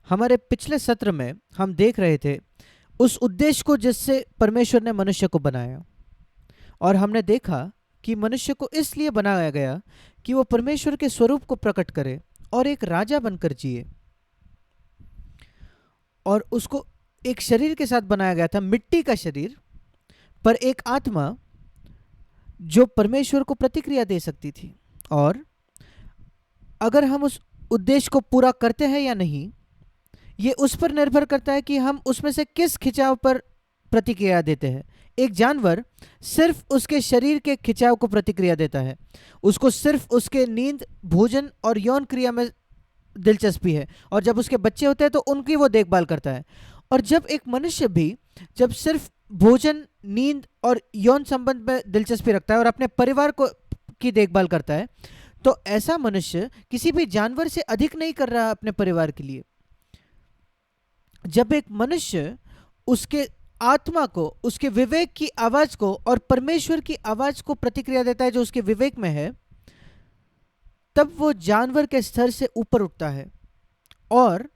हमारे पिछले सत्र में हम देख रहे थे उस उद्देश्य को जिससे परमेश्वर ने मनुष्य को बनाया। और हमने देखा कि मनुष्य को इसलिए बनाया गया कि वो परमेश्वर के स्वरूप को प्रकट करे और एक राजा बनकर जिए। और उसको एक शरीर के साथ बनाया गया था, मिट्टी का शरीर, पर एक आत्मा जो परमेश्वर को प्रतिक्रिया दे सकती थी। और अगर हम उस उद्देश्य को पूरा करते हैं या नहीं, ये उस पर निर्भर करता है कि हम उसमें से किस खिंचाव पर प्रतिक्रिया देते हैं। एक जानवर सिर्फ उसके शरीर के खिंचाव को प्रतिक्रिया देता है, उसको सिर्फ उसके नींद, भोजन और यौन क्रिया में दिलचस्पी है, और जब उसके बच्चे होते हैं तो उनकी वो देखभाल करता है। और जब एक मनुष्य भी जब सिर्फ भोजन, नींद और यौन संबंध में दिलचस्पी रखता है और अपने परिवार को की देखभाल करता है, तो ऐसा मनुष्य किसी भी जानवर से अधिक नहीं कर रहा अपने परिवार के लिए। जब एक मनुष्य उसके आत्मा को, उसके विवेक की आवाज को और परमेश्वर की आवाज को प्रतिक्रिया देता है जो उसके विवेक में है, तब वो जानवर के स्तर से ऊपर उठता है और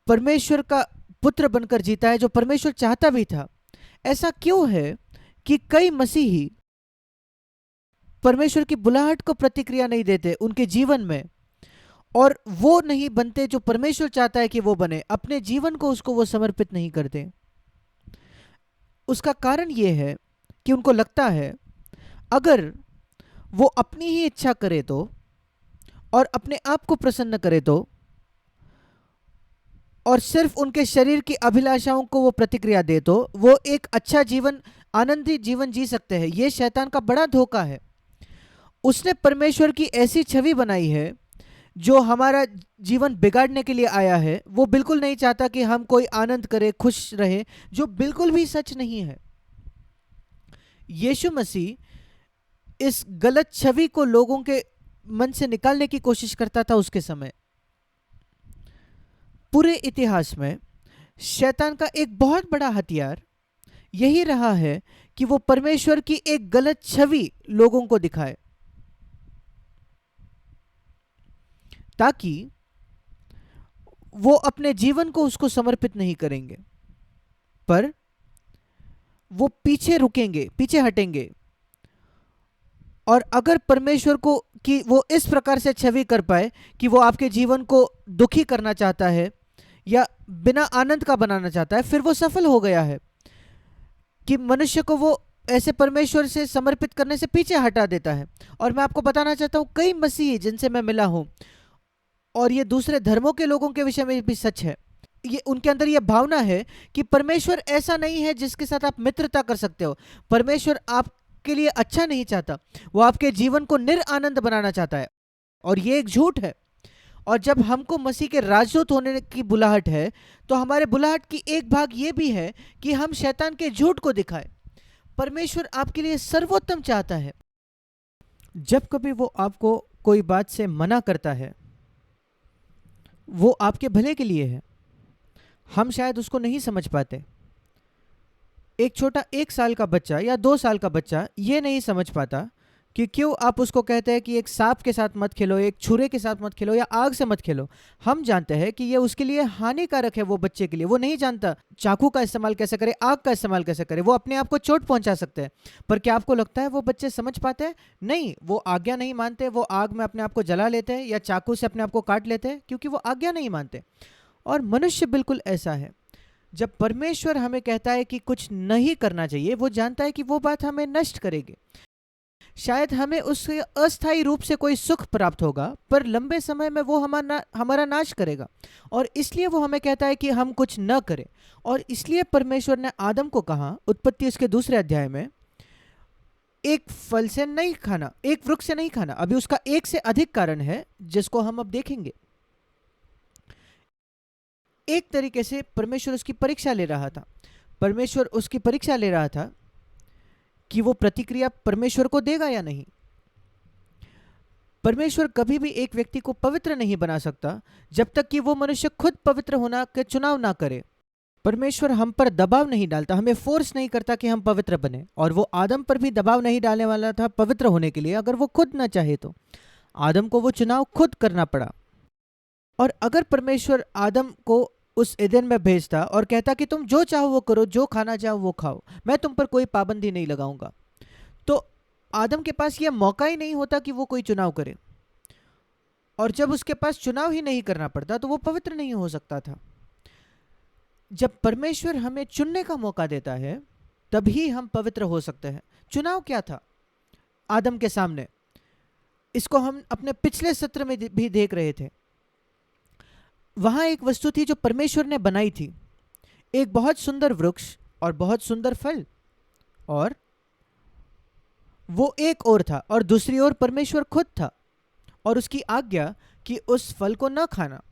परमेश्वर का पुत्र बनकर जीता है, जो परमेश्वर चाहता भी था। ऐसा क्यों है कि कई मसीही परमेश्वर की बुलाहट को प्रतिक्रिया नहीं देते उनके जीवन में, और वो नहीं बनते जो परमेश्वर चाहता है कि वो बने, अपने जीवन को उसको वो समर्पित नहीं करते? उसका कारण ये है कि उनको लगता है अगर वो अपनी ही इच्छा करे तो, और अपने आप को प्रसन्न करे तो, और सिर्फ उनके शरीर की अभिलाषाओं को वो प्रतिक्रिया दे तो वो एक अच्छा जीवन, आनंदित जीवन जी सकते हैं। ये शैतान का बड़ा धोखा है। उसने परमेश्वर की ऐसी छवि बनाई है जो हमारा जीवन बिगाड़ने के लिए आया है। वो बिल्कुल नहीं चाहता कि हम कोई आनंद करें, खुश रहे, जो बिल्कुल भी सच नहीं है। यीशु मसीह इस गलत छवि को लोगों के मन से निकालने की कोशिश करता था उसके समय। पूरे इतिहास में शैतान का एक बहुत बड़ा हथियार यही रहा है कि वो परमेश्वर की एक गलत छवि लोगों को दिखाए, ताकि वो अपने जीवन को उसको समर्पित नहीं करेंगे, पर वो पीछे रुकेंगे, पीछे हटेंगे। और अगर परमेश्वर को कि वो इस प्रकार से छवि कर पाए कि वो आपके जीवन को दुखी करना चाहता है या बिना आनंद का बनाना चाहता है, फिर वो सफल हो गया है कि मनुष्य को वो ऐसे परमेश्वर से समर्पित करने से पीछे हटा देता है। और मैं आपको बताना चाहता हूं, कई मसीही जिनसे मैं मिला हूं, और ये दूसरे धर्मों के लोगों के विषय में भी सच है, ये उनके अंदर ये भावना है कि परमेश्वर ऐसा नहीं है जिसके साथ आप मित्रता कर सकते हो। परमेश्वर आपके लिए अच्छा नहीं चाहता, वो आपके जीवन को निरानंद बनाना चाहता है, और ये एक झूठ है। और जब हमको मसीह के राजदूत होने की बुलाहट है, तो हमारे बुलाहट की एक भाग ये भी है कि हम शैतान के झूठ को दिखाएं। परमेश्वर आपके लिए सर्वोत्तम चाहता है। जब कभी वो आपको कोई बात से मना करता है, वो आपके भले के लिए है। हम शायद उसको नहीं समझ पाते। एक छोटा 1 साल का बच्चा या 2 साल का बच्चा ये नहीं समझ पाता कि क्यों आप उसको कहते हैं कि एक सांप के साथ मत खेलो, एक छुरे के साथ मत खेलो, या आग से मत खेलो। हम जानते हैं कि ये उसके लिए हानिकारक है, वो बच्चे के लिए। वो नहीं जानता चाकू का इस्तेमाल कैसे करे, आग का इस्तेमाल कैसे करे, वो अपने आप को चोट पहुंचा सकते हैं। पर क्या आपको लगता है वो बच्चे समझ पाते हैं? नहीं, वो आज्ञा नहीं मानते, वो आग में अपने आप को जला लेते हैं या चाकू से अपने आप को काट लेते हैं, क्योंकि वो आज्ञा नहीं मानते। और मनुष्य बिल्कुल ऐसा है। जब परमेश्वर हमें कहता है कि कुछ नहीं करना चाहिए, वो जानता है कि वो बात हमें नष्ट करेगी। शायद हमें उससे अस्थायी रूप से कोई सुख प्राप्त होगा, पर लंबे समय में वो हमारा नाश करेगा। और इसलिए वो हमें कहता है कि हम कुछ न करें। और इसलिए परमेश्वर ने आदम को कहा, उत्पत्ति उसके 2 अध्याय में, एक फल से नहीं खाना, एक वृक्ष से नहीं खाना। अभी उसका एक से अधिक कारण है जिसको हम अब देखेंगे। एक तरीके से परमेश्वर उसकी परीक्षा ले रहा था। परमेश्वर उसकी परीक्षा ले रहा था कि वो प्रतिक्रिया परमेश्वर को देगा या नहीं। परमेश्वर कभी भी एक व्यक्ति को पवित्र नहीं बना सकता जब तक कि वो मनुष्य खुद पवित्र होना के चुनाव ना करे। परमेश्वर हम पर दबाव नहीं डालता, हमें फोर्स नहीं करता कि हम पवित्र बने। और वो आदम पर भी दबाव नहीं डालने वाला था पवित्र होने के लिए, अगर वो खुद ना चाहे तो। आदम को वो चुनाव खुद करना पड़ा। और अगर परमेश्वर आदम को उस एदेन में भेजता और कहता कि तुम जो चाहो वो करो, जो खाना चाहो वो खाओ, मैं तुम पर कोई पाबंदी नहीं लगाऊंगा, तो आदम के पास यह मौका ही नहीं होता कि वो कोई चुनाव करे। और जब उसके पास चुनाव ही नहीं करना पड़ता तो वो पवित्र नहीं हो सकता था। जब परमेश्वर हमें चुनने का मौका देता है तभी हम पवित्र हो सकते हैं। चुनाव क्या था आदम के सामने? इसको हम अपने पिछले सत्र में भी देख रहे थे। वहां एक वस्तु थी जो परमेश्वर ने बनाई थी, एक बहुत सुंदर वृक्ष और बहुत सुंदर फल, और वो एक ओर था और दूसरी ओर परमेश्वर खुद था और उसकी आज्ञा कि उस फल को न खाना।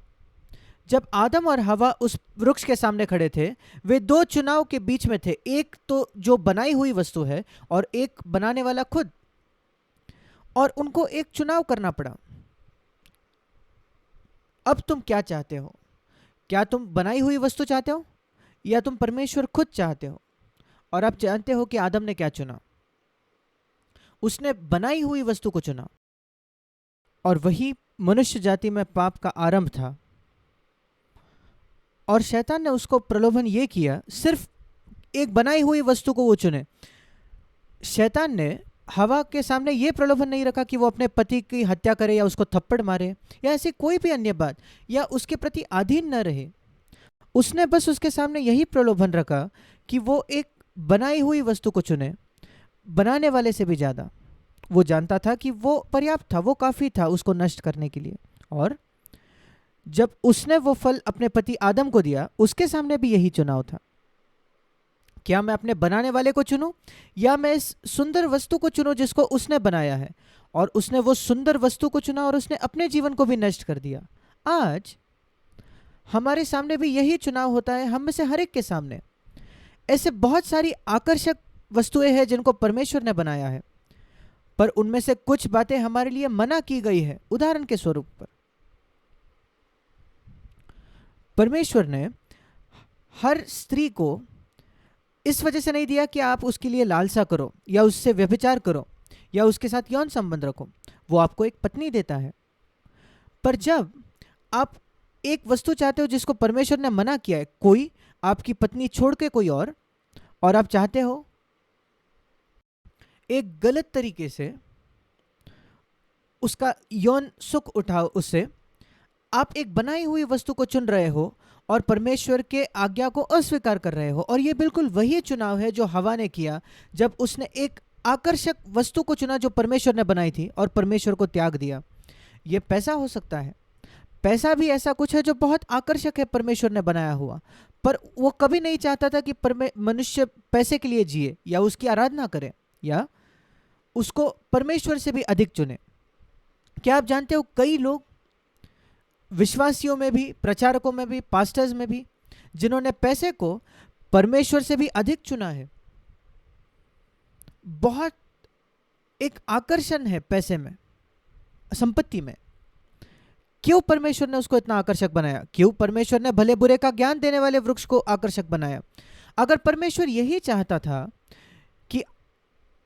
जब आदम और हवा उस वृक्ष के सामने खड़े थे, वे दो चुनाव के बीच में थे, एक तो जो बनाई हुई वस्तु है और एक बनाने वाला खुद, और उनको एक चुनाव करना पड़ा। अब तुम क्या चाहते हो? क्या तुम बनाई हुई वस्तु चाहते हो या तुम परमेश्वर खुद चाहते हो? और आप जानते हो कि आदम ने क्या चुना? उसने बनाई हुई वस्तु को चुना, और वही मनुष्य जाति में पाप का आरंभ था। और शैतान ने उसको प्रलोभन यह किया, सिर्फ एक बनाई हुई वस्तु को वो चुने। शैतान ने हवा के सामने यह प्रलोभन नहीं रखा कि वो अपने पति की हत्या करे या उसको थप्पड़ मारे या ऐसी कोई भी अन्य बात, या उसके प्रति अधीन न रहे। उसने बस उसके सामने यही प्रलोभन रखा कि वो एक बनाई हुई वस्तु को चुने, बनाने वाले से भी ज्यादा। वो जानता था कि वो पर्याप्त था, वो काफी था उसको नष्ट करने के लिए। और जब उसने वो फल अपने पति आदम को दिया, उसके सामने भी यही चुनाव था। क्या मैं अपने बनाने वाले को चुनूं या मैं इस सुंदर वस्तु को चुनूं जिसको उसने बनाया है? और उसने वो सुंदर वस्तु को चुना और उसने अपने जीवन को भी नष्ट कर दिया। आज हमारे सामने भी यही चुनाव होता है, हम में से हर एक के सामने। ऐसे बहुत सारी आकर्षक वस्तुएं हैं जिनको परमेश्वर ने बनाया है, पर उनमें से कुछ बातें हमारे लिए मना की गई है। उदाहरण के स्वरूप पर, परमेश्वर ने हर स्त्री को इस वजह से नहीं दिया कि आप उसके लिए लालसा करो या उससे व्यभिचार करो या उसके साथ यौन संबंध रखो। वो आपको एक पत्नी देता है। पर जब आप एक वस्तु चाहते हो जिसको परमेश्वर ने मना किया है, कोई आपकी पत्नी छोड़ के कोई और आप चाहते हो एक गलत तरीके से उसका यौन सुख उठाओ उससे, आप एक बनाई हुई वस्तु को चुन रहे हो और परमेश्वर के आज्ञा को अस्वीकार कर रहे हो। और यह बिल्कुल वही चुनाव है जो हवा ने किया जब उसने एक आकर्षक वस्तु को चुना जो परमेश्वर ने बनाई थी और परमेश्वर को त्याग दिया। यह पैसा हो सकता है, पैसा भी ऐसा कुछ है जो बहुत आकर्षक है परमेश्वर ने बनाया हुआ, पर वो कभी नहीं चाहता था कि मनुष्य पैसे के लिए जिए या उसकी आराधना करे या उसको परमेश्वर से भी अधिक चुने। क्या आप जानते हो कई लोग विश्वासियों में भी, प्रचारकों में भी, पास्टर्स में भी, जिन्होंने पैसे को परमेश्वर से भी अधिक चुना है। बहुत एक आकर्षण है पैसे में, संपत्ति में। क्यों परमेश्वर ने उसको इतना आकर्षक बनाया? क्यों परमेश्वर ने भले बुरे का ज्ञान देने वाले वृक्ष को आकर्षक बनाया? अगर परमेश्वर यही चाहता था कि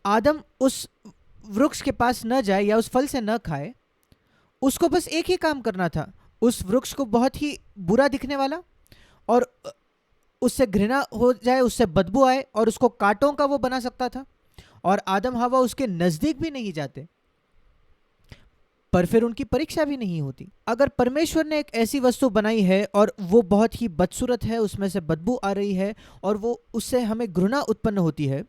आदम उस वृक्ष के पास न जाए या उस फल से न खाए, उसको बस एक ही काम करना था, उस वृक्ष को बहुत ही बुरा दिखने वाला और उससे घृणा हो जाए, उससे बदबू आए और उसको कांटों का वो बना सकता था, और आदम हवा उसके नजदीक भी नहीं जाते, पर फिर उनकी परीक्षा भी नहीं होती। अगर परमेश्वर ने एक ऐसी वस्तु बनाई है और वो बहुत ही बदसूरत है, उसमें से बदबू आ रही है और वो उससे हमें घृणा उत्पन्न होती है,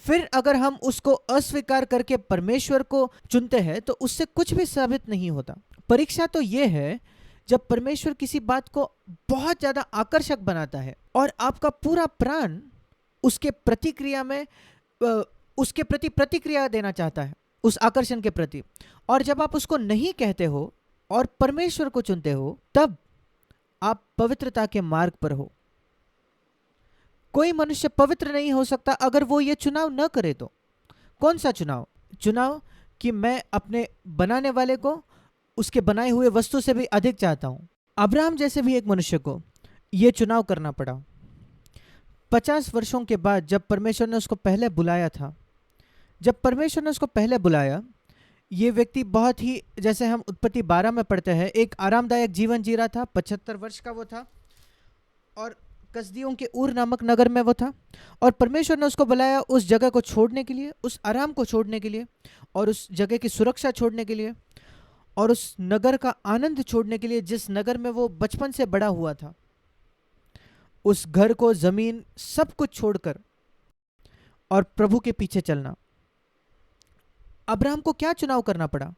फिर अगर हम उसको अस्वीकार करके परमेश्वर को चुनते हैं तो उससे कुछ भी साबित नहीं होता। परीक्षा तो ये है जब परमेश्वर किसी बात को बहुत ज्यादा आकर्षक बनाता है और आपका पूरा प्राण उसके प्रतिक्रिया में उसके प्रति प्रतिक्रिया देना चाहता है, उस आकर्षण के प्रति। और जब आप उसको नहीं कहते हो और परमेश्वर को चुनते हो, तब आप पवित्रता के मार्ग पर हो। कोई मनुष्य पवित्र नहीं हो सकता अगर वो ये चुनाव न करे तो। कौन सा चुनाव? चुनाव कि मैं अपने बनाने वाले को उसके बनाए हुए वस्तु से भी अधिक चाहता हूं। अब्राहम जैसे भी एक मनुष्य को यह चुनाव करना पड़ा। 50 वर्षों के बाद जब परमेश्वर ने उसको पहले बुलाया था, जब परमेश्वर ने उसको पहले बुलाया, ये व्यक्ति बहुत ही, जैसे हम उत्पत्ति 12 में पढ़ते हैं, एक आरामदायक जीवन जी रहा था। 75 वर्ष का वो था और कसदियों के ऊर नामक नगर में वो था। और परमेश्वर ने उसको बुलाया उस जगह को छोड़ने के लिए, उस आराम को छोड़ने के लिए, और उस जगह की सुरक्षा छोड़ने के लिए, और उस नगर का आनंद छोड़ने के लिए जिस नगर में वो बचपन से बड़ा हुआ था। उस घर को, जमीन, सब कुछ छोड़कर और प्रभु के पीछे चलना। अब्राहम को क्या चुनाव करना पड़ा?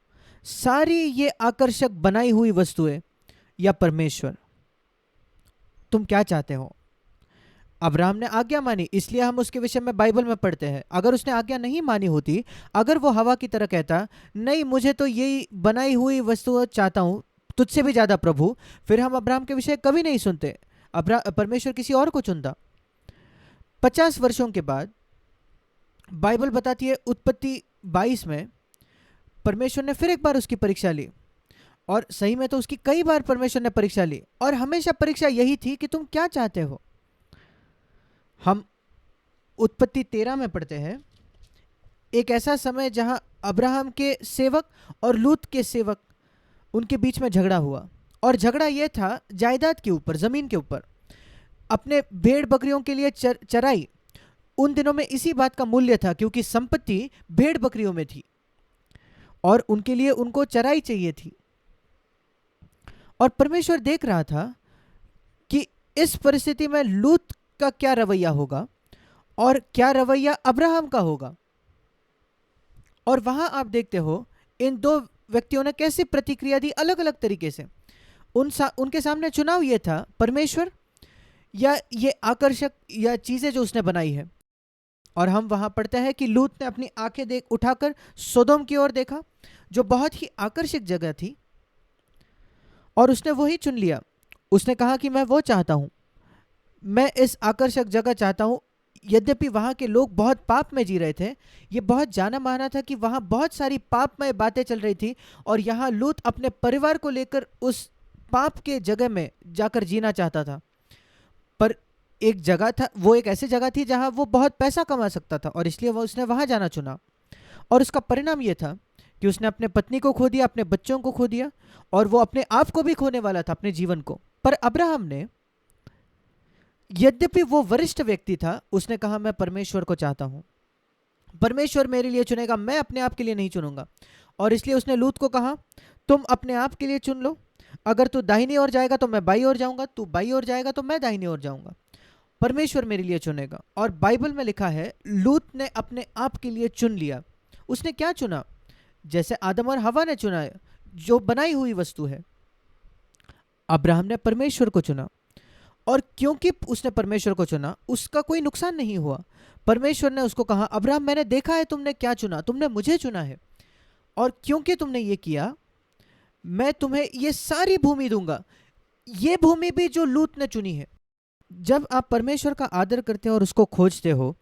सारी ये आकर्षक बनाई हुई वस्तुएं या परमेश्वर? तुम क्या चाहते हो? अब्राहम ने आज्ञा मानी, इसलिए हम उसके विषय में बाइबल में पढ़ते हैं। अगर उसने आज्ञा नहीं मानी होती, अगर वो हवा की तरह कहता नहीं मुझे तो यही बनाई हुई वस्तु चाहता हूं तुझसे भी ज्यादा प्रभु, फिर हम अब्राहम के विषय कभी नहीं सुनते। परमेश्वर किसी और को चुनता। 50 वर्षों के बाद बाइबल बताती है उत्पत्ति 22 में परमेश्वर ने फिर एक बार उसकी परीक्षा ली। और सही में तो उसकी कई बार परमेश्वर ने परीक्षा ली, और हमेशा परीक्षा यही थी कि तुम क्या चाहते हो। हम उत्पत्ति 13 में पढ़ते हैं एक ऐसा समय जहां अब्राहम के सेवक और लूत के सेवक, उनके बीच में झगड़ा हुआ। और झगड़ा यह था जायदाद के ऊपर, जमीन के ऊपर। अपने भेड़ बकरियों के लिए चराई उन दिनों में इसी बात का मूल्य था, क्योंकि संपत्ति भेड़ बकरियों में थी और उनके लिए उनको चराई चाहिए थी। और परमेश्वर देख रहा था कि इस परिस्थिति में लूत का क्या रवैया होगा और क्या रवैया अब्राहम का होगा। और वहां आप देखते हो इन दो व्यक्तियों ने कैसे प्रतिक्रिया दी, अलग अलग तरीके से। उनके सामने चुनाव ये था, परमेश्वर या ये आकर्षक या चीजें जो उसने बनाई है। और हम वहां पढ़ते हैं कि लूत ने अपनी आंखें उठाकर सोदोम की ओर देखा, जो बहुत ही आकर्षक जगह थी, और उसने वही चुन लिया। उसने कहा कि मैं वो चाहता हूं, मैं इस आकर्षक जगह चाहता हूं। यद्यपि वहां के लोग बहुत पाप में जी रहे थे, ये बहुत जाना माना था कि वहां बहुत सारी पापमय बातें चल रही थी, और यहां लूत अपने परिवार को लेकर उस पाप के जगह में जाकर जीना चाहता था। पर एक जगह था, वो एक ऐसी जगह थी जहां वो बहुत पैसा कमा सकता था, और इसलिए वो उसने वहां जाना चुना। और उसका परिणाम यह था कि उसने अपने पत्नी को खो दिया, अपने बच्चों को खो दिया, और वो अपने आप को भी खोने वाला था, अपने जीवन को। पर अब्राहम ने, यद्यपि वो वरिष्ठ व्यक्ति था, उसने कहा मैं परमेश्वर को चाहता हूं, परमेश्वर मेरे लिए चुनेगा, मैं अपने आप के लिए नहीं चुनूंगा। और इसलिए उसने लूत को कहा तुम अपने आप के लिए चुन लो, अगर तू दाहिनी ओर जाएगा तो मैं बाई ओर जाऊंगा, तू बाई ओर जाएगा तो मैं दाहिनी ओर जाऊंगा, परमेश्वर मेरे लिए चुनेगा। और बाइबल में लिखा है लूत ने अपने आप के लिए चुन लिया। उसने क्या चुना? जैसे आदम और हवा ने चुना है, जो बनाई हुई वस्तु है। अब्राहम ने परमेश्वर को चुना, और क्योंकि उसने परमेश्वर को चुना, उसका कोई नुकसान नहीं हुआ। परमेश्वर ने उसको कहा अब्राहम मैंने देखा है तुमने क्या चुना, तुमने मुझे चुना है, और क्योंकि तुमने ये किया मैं तुम्हें ये सारी भूमि दूंगा, ये भूमि भी जो लूत ने चुनी है। जब आप परमेश्वर का आदर करते हो और उसको खोजते हो,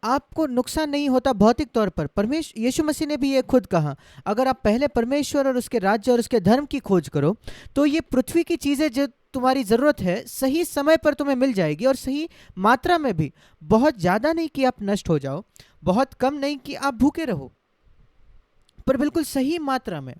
आपको नुकसान नहीं होता भौतिक तौर पर। परमेश्वर यीशु मसीह ने भी ये खुद कहा, अगर आप पहले परमेश्वर और उसके राज्य और उसके धर्म की खोज करो, तो ये पृथ्वी की चीज़ें जो तुम्हारी ज़रूरत है सही समय पर तुम्हें मिल जाएगी, और सही मात्रा में भी। बहुत ज़्यादा नहीं कि आप नष्ट हो जाओ, बहुत कम नहीं कि आप भूखे रहो, पर बिल्कुल सही मात्रा में।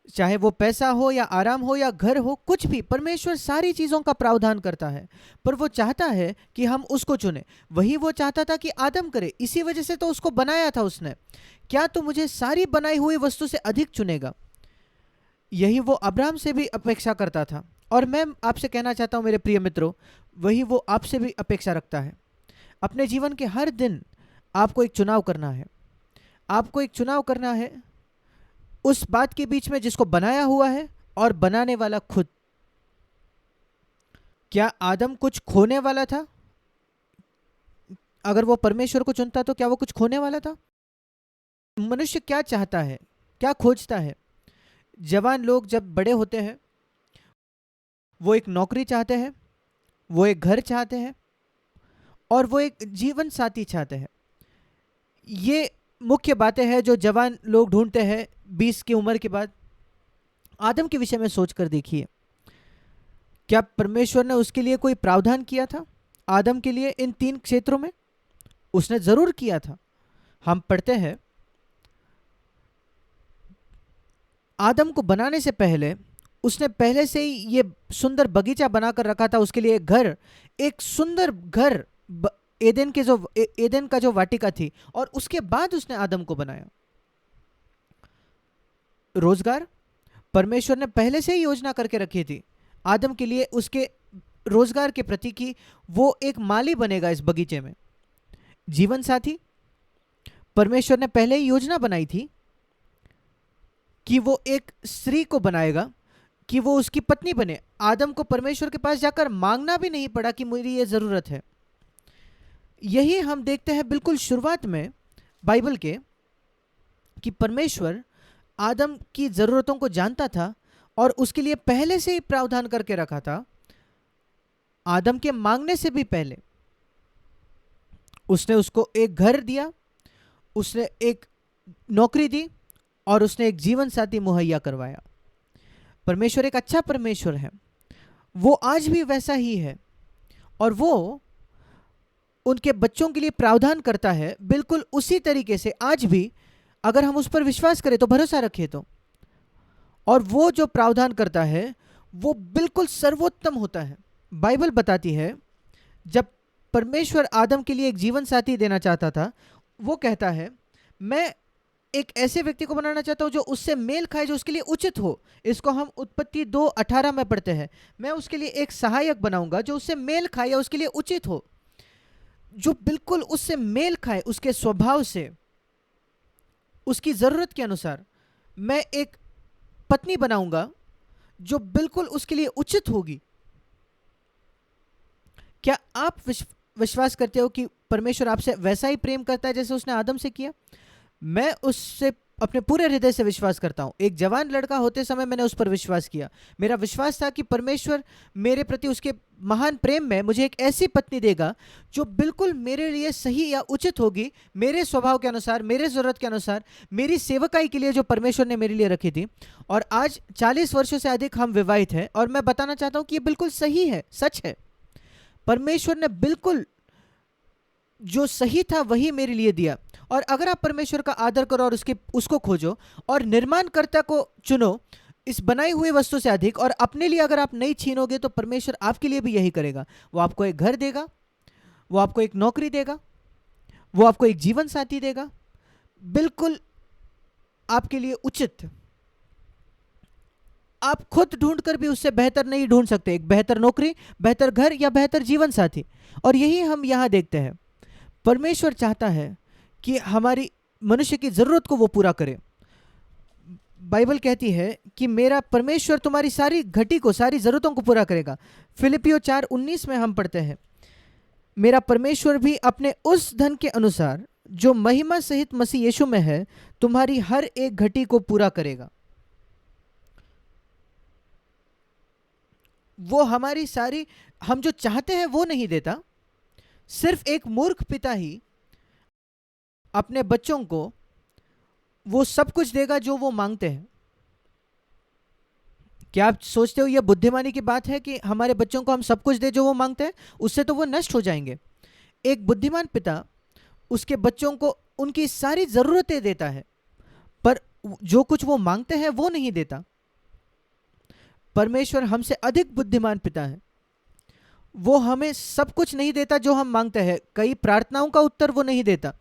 चाहे वो पैसा हो या आराम हो या घर हो, कुछ भी, परमेश्वर सारी चीज़ों का प्रावधान करता है। पर वो चाहता है कि हम उसको चुने। वही वो चाहता था कि आदम करे, इसी वजह से तो उसको बनाया था उसने। क्या तो मुझे सारी बनाई हुई वस्तु से अधिक चुनेगा? यही वो अब्राहम से भी अपेक्षा करता था, और मैं आपसे कहना चाहता हूं मेरे प्रिय मित्रों, वही वो आपसे भी अपेक्षा रखता है। अपने जीवन के हर दिन आपको एक चुनाव करना है। आपको एक चुनाव करना है उस बात के बीच में जिसको बनाया हुआ है और बनाने वाला खुद। क्या आदम कुछ खोने वाला था? अगर वो परमेश्वर को चुनता तो क्या वो कुछ खोने वाला था? मनुष्य क्या चाहता है, क्या खोजता है? जवान लोग जब बड़े होते हैं, वो एक नौकरी चाहते हैं, वो एक घर चाहते हैं, और वो एक जीवन साथी चाहते हैं। ये मुख्य बातें हैं जो जवान लोग ढूंढते हैं 20 की उम्र के बाद। आदम के विषय में सोचकर देखिए, क्या परमेश्वर ने उसके लिए कोई प्रावधान किया था आदम के लिए इन 3 क्षेत्रों में? उसने जरूर किया था। हम पढ़ते हैं आदम को बनाने से पहले उसने पहले से ही ये सुंदर बगीचा बनाकर रखा था उसके लिए, एक घर, एक सुंदर घर, एदेन के जो एदेन का जो वाटिका थी, और उसके बाद उसने आदम को बनाया। रोजगार, परमेश्वर ने पहले से ही योजना करके रखी थी आदम के लिए, उसके रोजगार के प्रति कि वो एक माली बनेगा इस बगीचे में। जीवन साथी, परमेश्वर ने पहले ही योजना बनाई थी कि वो एक स्त्री को बनाएगा, कि वो उसकी पत्नी बने। आदम को परमेश्वर के पास जाकर मांगना भी नहीं पड़ा कि मेरी ये जरूरत है। यही हम देखते हैं बिल्कुल शुरुआत में बाइबल के, कि परमेश्वर आदम की जरूरतों को जानता था और उसके लिए पहले से ही प्रावधान करके रखा था। आदम के मांगने से भी पहले उसने उसको एक घर दिया, उसने एक नौकरी दी और उसने एक जीवन साथी मुहैया करवाया। परमेश्वर एक अच्छा परमेश्वर है, वो आज भी वैसा ही है, और वो उनके बच्चों के लिए प्रावधान करता है बिल्कुल उसी तरीके से आज भी, अगर हम उस पर विश्वास करें तो, भरोसा रखें तो। और वो जो प्रावधान करता है वो बिल्कुल सर्वोत्तम होता है। बाइबल बताती है जब परमेश्वर आदम के लिए एक जीवन साथी देना चाहता था, वो कहता है मैं एक ऐसे व्यक्ति को बनाना चाहता हूं जो उससे मेल खाए, जो उसके लिए उचित हो। इसको हम उत्पत्ति 2:18 में पढ़ते हैं, मैं उसके लिए एक सहायक बनाऊंगा जो उससे मेल खाए या उसके लिए उचित हो, जो बिल्कुल उससे मेल खाए, उसके स्वभाव से, उसकी जरूरत के अनुसार। मैं एक पत्नी बनाऊंगा जो बिल्कुल उसके लिए उचित होगी। क्या आप विश्वास करते हो कि परमेश्वर आपसे वैसा ही प्रेम करता है जैसे उसने आदम से किया? मैं उससे अपने पूरे हृदय से विश्वास करता हूं। एक जवान लड़का होते समय मैंने उस पर विश्वास किया। मेरा विश्वास था कि परमेश्वर मेरे प्रति उसके महान प्रेम में मुझे एक ऐसी पत्नी देगा जो बिल्कुल मेरे लिए सही या उचित होगी, मेरे स्वभाव के अनुसार, मेरे ज़रूरत के अनुसार, मेरी सेवकाई के लिए जो परमेश्वर ने मेरे लिए रखी थी। और आज 40 वर्षों से अधिक हम विवाहित हैं, और मैं बताना चाहता हूं कि ये बिल्कुल सही है, सच है। परमेश्वर ने बिल्कुल जो सही था वही मेरे लिए दिया। और अगर आप परमेश्वर का आदर करो और उसको खोजो और निर्माणकर्ता को चुनो इस बनाई हुई वस्तु से अधिक, और अपने लिए अगर आप नहीं छीनोगे, तो परमेश्वर आपके लिए भी यही करेगा। वो आपको एक घर देगा, वो आपको एक नौकरी देगा, वो आपको एक जीवन साथी देगा, बिल्कुल आपके लिए उचित। आप खुद ढूंढकर भी उससे बेहतर नहीं ढूंढ सकते, एक बेहतर नौकरी, बेहतर घर या बेहतर जीवन साथी। और यही हम यहां देखते हैं। परमेश्वर चाहता है कि हमारी मनुष्य की जरूरत को वो पूरा करे। बाइबल कहती है कि मेरा परमेश्वर तुम्हारी सारी घटी को, सारी जरूरतों को पूरा करेगा। फिलिपियो 4:19 में हम पढ़ते हैं, मेरा परमेश्वर भी अपने उस धन के अनुसार जो महिमा सहित मसीह यीशु में है, तुम्हारी हर एक घटी को पूरा करेगा। वो हमारी सारी, हम जो चाहते हैं वो नहीं देता। सिर्फ एक मूर्ख पिता ही अपने बच्चों को वो सब कुछ देगा जो वो मांगते हैं। क्या आप सोचते हो यह बुद्धिमानी की बात है कि हमारे बच्चों को हम सब कुछ दे जो वो मांगते हैं? उससे तो वो नष्ट हो जाएंगे। एक बुद्धिमान पिता उसके बच्चों को उनकी सारी जरूरतें देता है, पर जो कुछ वो मांगते हैं वो नहीं देता। परमेश्वर हमसे अधिक बुद्धिमान पिता है। वो हमें सब कुछ नहीं देता जो हम मांगते हैं। कई प्रार्थनाओं का उत्तर वो नहीं देता,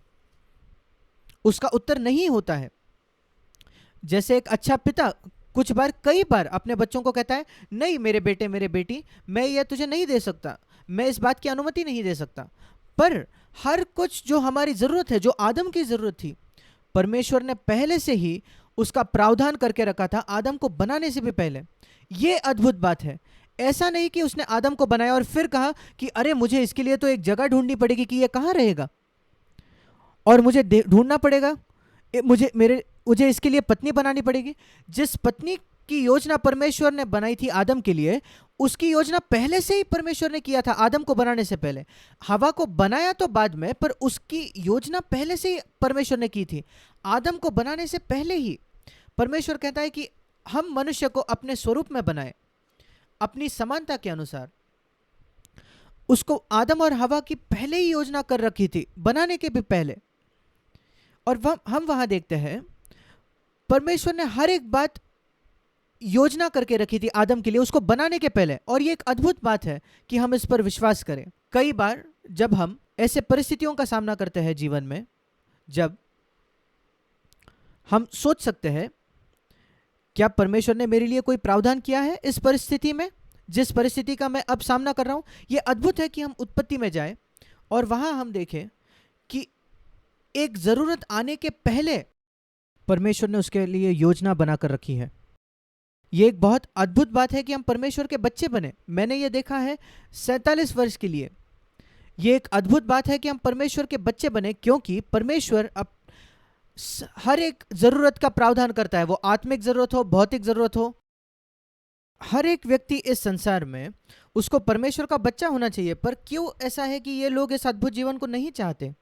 उसका उत्तर नहीं होता है। जैसे एक अच्छा पिता कुछ बार, कई बार अपने बच्चों को कहता है, नहीं मेरे बेटे, मेरे बेटी, मैं ये तुझे नहीं दे सकता, मैं इस बात की अनुमति नहीं दे सकता। पर हर कुछ जो हमारी जरूरत है, जो आदम की जरूरत थी, परमेश्वर ने पहले से ही उसका प्रावधान करके रखा था, आदम को बनाने से भी पहले। ये अद्भुत बात है। ऐसा नहीं कि उसने आदम को बनाया और फिर कहा कि अरे मुझे इसके लिए तो एक जगह ढूंढनी पड़ेगी कि ये कहाँ रहेगा, और मुझे ढूंढना पड़ेगा, मुझे इसके लिए पत्नी बनानी पड़ेगी। जिस पत्नी की योजना परमेश्वर ने बनाई थी आदम के लिए, उसकी योजना पहले से ही परमेश्वर ने किया था आदम को बनाने से पहले। हवा को बनाया तो बाद में, पर उसकी योजना पहले से ही परमेश्वर ने की थी। आदम को बनाने से पहले ही परमेश्वर कहता है कि हम मनुष्य को अपने स्वरूप में बनाए, अपनी समानता के अनुसार। उसको आदम और हवा की पहले ही योजना कर रखी थी, बनाने के भी पहले। और हम वहां देखते हैं परमेश्वर ने हर एक बात योजना करके रखी थी आदम के लिए उसको बनाने के पहले। और ये एक अद्भुत बात है कि हम इस पर विश्वास करें। कई बार जब हम ऐसे परिस्थितियों का सामना करते हैं जीवन में, जब हम सोच सकते हैं क्या परमेश्वर ने मेरे लिए कोई प्रावधान किया है इस परिस्थिति में, जिस परिस्थिति का मैं अब सामना कर रहा हूं। ये अद्भुत है कि हम उत्पत्ति में जाएं और वहां हम देखें कि एक जरूरत आने के पहले परमेश्वर ने उसके लिए योजना बनाकर रखी है। ये एक बहुत अद्भुत बात है कि हम परमेश्वर के बच्चे बने। मैंने ये देखा है 47 वर्ष के लिए। ये एक अद्भुत बात है कि हम परमेश्वर के बच्चे बने, क्योंकि परमेश्वर अब हर एक जरूरत का प्रावधान करता है, वो आत्मिक जरूरत हो, भौतिक जरूरत हो। हर एक व्यक्ति इस संसार में उसको परमेश्वर का बच्चा होना चाहिए। पर क्यों ऐसा है कि ये लोग इस अद्भुत जीवन को नहीं चाहते?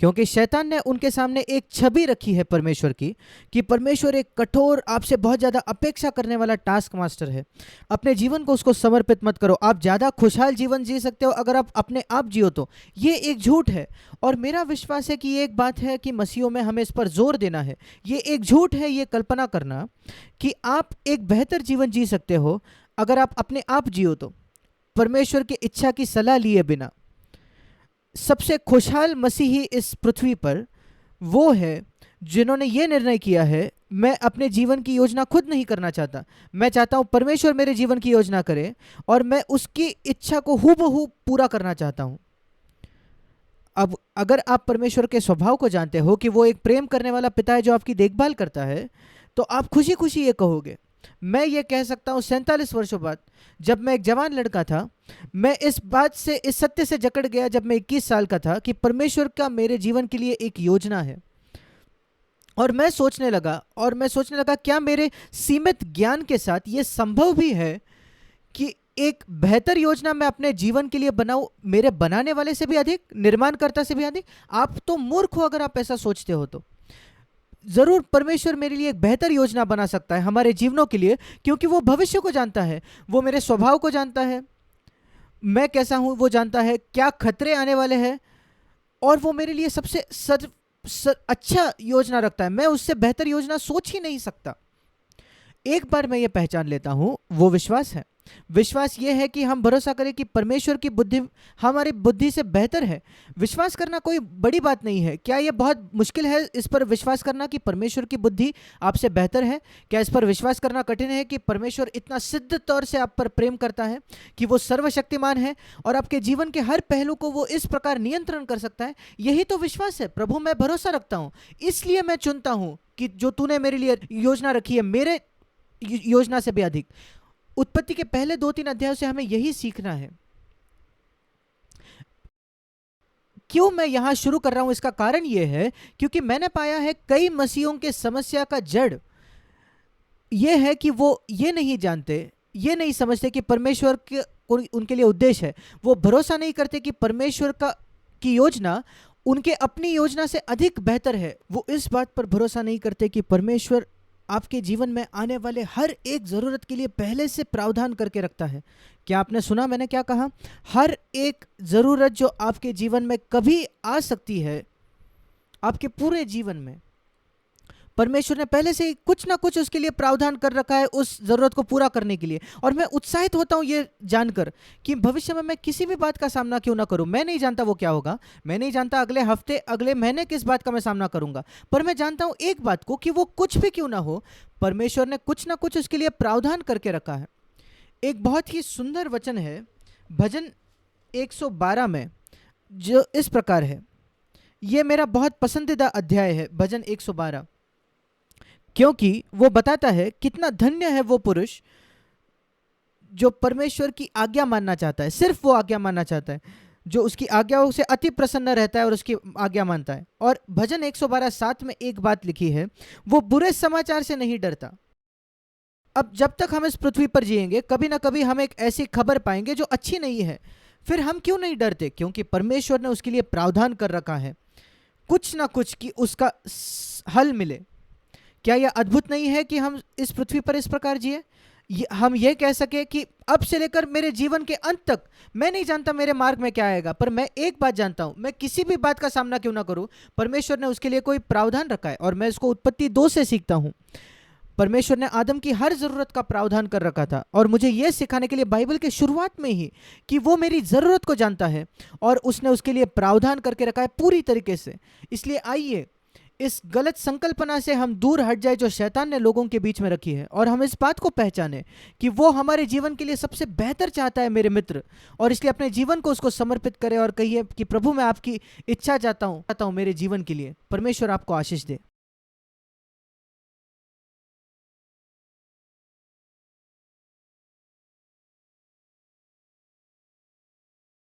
क्योंकि शैतान ने उनके सामने एक छवि रखी है परमेश्वर की, कि परमेश्वर एक कठोर, आपसे बहुत ज़्यादा अपेक्षा करने वाला टास्क मास्टर है। अपने जीवन को उसको समर्पित मत करो। आप ज़्यादा खुशहाल जीवन जी सकते हो अगर आप अपने आप जियो तो। ये एक झूठ है। और मेरा विश्वास है कि ये एक बात है कि मसीहों में हमें इस पर जोर देना है। ये एक झूठ है ये कल्पना करना कि आप एक बेहतर जीवन जी सकते हो अगर आप अपने आप जियो तो, परमेश्वर की इच्छा की सलाह लिए बिना। सबसे खुशहाल मसीही इस पृथ्वी पर वो है जिन्होंने ये निर्णय किया है, मैं अपने जीवन की योजना खुद नहीं करना चाहता, मैं चाहता हूं परमेश्वर मेरे जीवन की योजना करे और मैं उसकी इच्छा को हूबहू पूरा करना चाहता हूं। अब अगर आप परमेश्वर के स्वभाव को जानते हो कि वो एक प्रेम करने वाला पिता है जो आपकी देखभाल करता है, तो आप खुशी खुशी ये कहोगे। मैं ये कह सकता हूँ 47 वर्षों बाद, जब मैं एक जवान लड़का था, मैं इस बात से, इस सत्य से जकड़ गया जब मैं 21 साल का था कि परमेश्वर का मेरे जीवन के लिए एक योजना है। और मैं सोचने लगा क्या मेरे सीमित ज्ञान के साथ ये संभव भी है कि एक बेहतर योजना मैं अपने जीवन के लिए बनाऊं, मेरे बनाने वाले से भी अधिक, निर्माणकर्ता से भी अधिक। आप तो मूर्ख हो अगर आप ऐसा सोचते हो तो। जरूर परमेश्वर मेरे लिए एक बेहतर योजना बना सकता है हमारे जीवनों के लिए, क्योंकि वो भविष्य को जानता है, वो मेरे स्वभाव को जानता है, मैं कैसा हूं वो जानता है, क्या खतरे आने वाले हैं, और वो मेरे लिए सबसे अच्छा योजना रखता है। मैं उससे बेहतर योजना सोच ही नहीं सकता। एक बार मैं ये पहचान लेता हूं, वो विश्वास है। विश्वास ये है कि हम भरोसा करें कि परमेश्वर की बुद्धि हमारी बुद्धि से बेहतर है। विश्वास करना कोई बड़ी बात नहीं है। क्या ये बहुत मुश्किल है इस पर विश्वास करना कि परमेश्वर की बुद्धि आपसे बेहतर है? क्या इस पर विश्वास करना कठिन है कि परमेश्वर इतना सिद्ध तौर से आप पर प्रेम करता है, कि वो सर्वशक्तिमान है और आपके जीवन के हर पहलू को वो इस प्रकार नियंत्रण कर सकता है? यही तो विश्वास है। प्रभु मैं भरोसा रखता हूँ, इसलिए मैं चुनता हूँ कि जो तूने मेरे लिए योजना रखी है, मेरे योजना से भी अधिक। उत्पत्ति के पहले 2-3 अध्यायों से हमें यही सीखना है। क्यों मैं यहां शुरू कर रहा हूं, इसका कारण यह है क्योंकि मैंने पाया है कई मसीहों के समस्या का जड़ यह है कि वो ये नहीं जानते, ये नहीं समझते कि परमेश्वर के उनके लिए उद्देश्य है। वो भरोसा नहीं करते कि परमेश्वर की योजना उनके अपनी योजना से अधिक बेहतर है। वो इस बात पर भरोसा नहीं करते कि परमेश्वर आपके जीवन में आने वाले हर एक ज़रूरत के लिए पहले से प्रावधान करके रखता है। क्या आपने सुना मैंने क्या कहा? हर एक ज़रूरत जो आपके जीवन में कभी आ सकती है, आपके पूरे जीवन में परमेश्वर ने पहले से ही कुछ ना कुछ उसके लिए प्रावधान कर रखा है उस ज़रूरत को पूरा करने के लिए। और मैं उत्साहित होता हूँ ये जानकर कि भविष्य में मैं किसी भी बात का सामना क्यों ना करूँ। मैं नहीं जानता वो क्या होगा, मैं नहीं जानता अगले हफ्ते, अगले महीने किस बात का मैं सामना करूँगा, पर मैं जानता हूँ एक बात को कि वो कुछ भी क्यों ना हो, परमेश्वर ने कुछ ना कुछ उसके लिए प्रावधान करके रखा है। एक बहुत ही सुंदर वचन है भजन 112 में, जो इस प्रकार है। ये मेरा बहुत पसंदीदा अध्याय है भजन 112, क्योंकि वो बताता है कितना धन्य है वो पुरुष जो परमेश्वर की आज्ञा मानना चाहता है, सिर्फ वो आज्ञा मानना चाहता है, जो उसकी आज्ञाओं से अति प्रसन्न रहता है और उसकी आज्ञा मानता है। और भजन 112:7 में एक बात लिखी है, वो बुरे समाचार से नहीं डरता। अब जब तक हम इस पृथ्वी पर जिएंगे, कभी ना कभी हम एक ऐसी खबर पाएंगे जो अच्छी नहीं है। फिर हम क्यों नहीं डरते? क्योंकि परमेश्वर ने उसके लिए प्रावधान कर रखा है कुछ ना कुछ कि उसका हल मिले। क्या यह अद्भुत नहीं है कि हम इस पृथ्वी पर इस प्रकार जिए? हम ये कह सके कि अब से लेकर मेरे जीवन के अंत तक मैं नहीं जानता मेरे मार्ग में क्या आएगा, पर मैं एक बात जानता हूं, मैं किसी भी बात का सामना क्यों ना करूं, परमेश्वर ने उसके लिए कोई प्रावधान रखा है। और मैं इसको उत्पत्ति 2 से सीखता हूं। परमेश्वर ने आदम की हर ज़रूरत का प्रावधान कर रखा था, और मुझे यह सिखाने के लिए बाइबल के शुरुआत में ही कि वो मेरी ज़रूरत को जानता है और उसने उसके लिए प्रावधान करके रखा है पूरी तरीके से। इसलिए आइए इस गलत संकल्पना से हम दूर हट जाए जो शैतान ने लोगों के बीच में रखी है, और हम इस बात को पहचाने कि वो हमारे जीवन के लिए सबसे बेहतर चाहता है मेरे मित्र, और इसलिए अपने जीवन को उसको समर्पित करें और कहिए कि प्रभु मैं आपकी इच्छा चाहता हूँ मेरे जीवन के लिए। परमेश्वर आपको आशीष दे।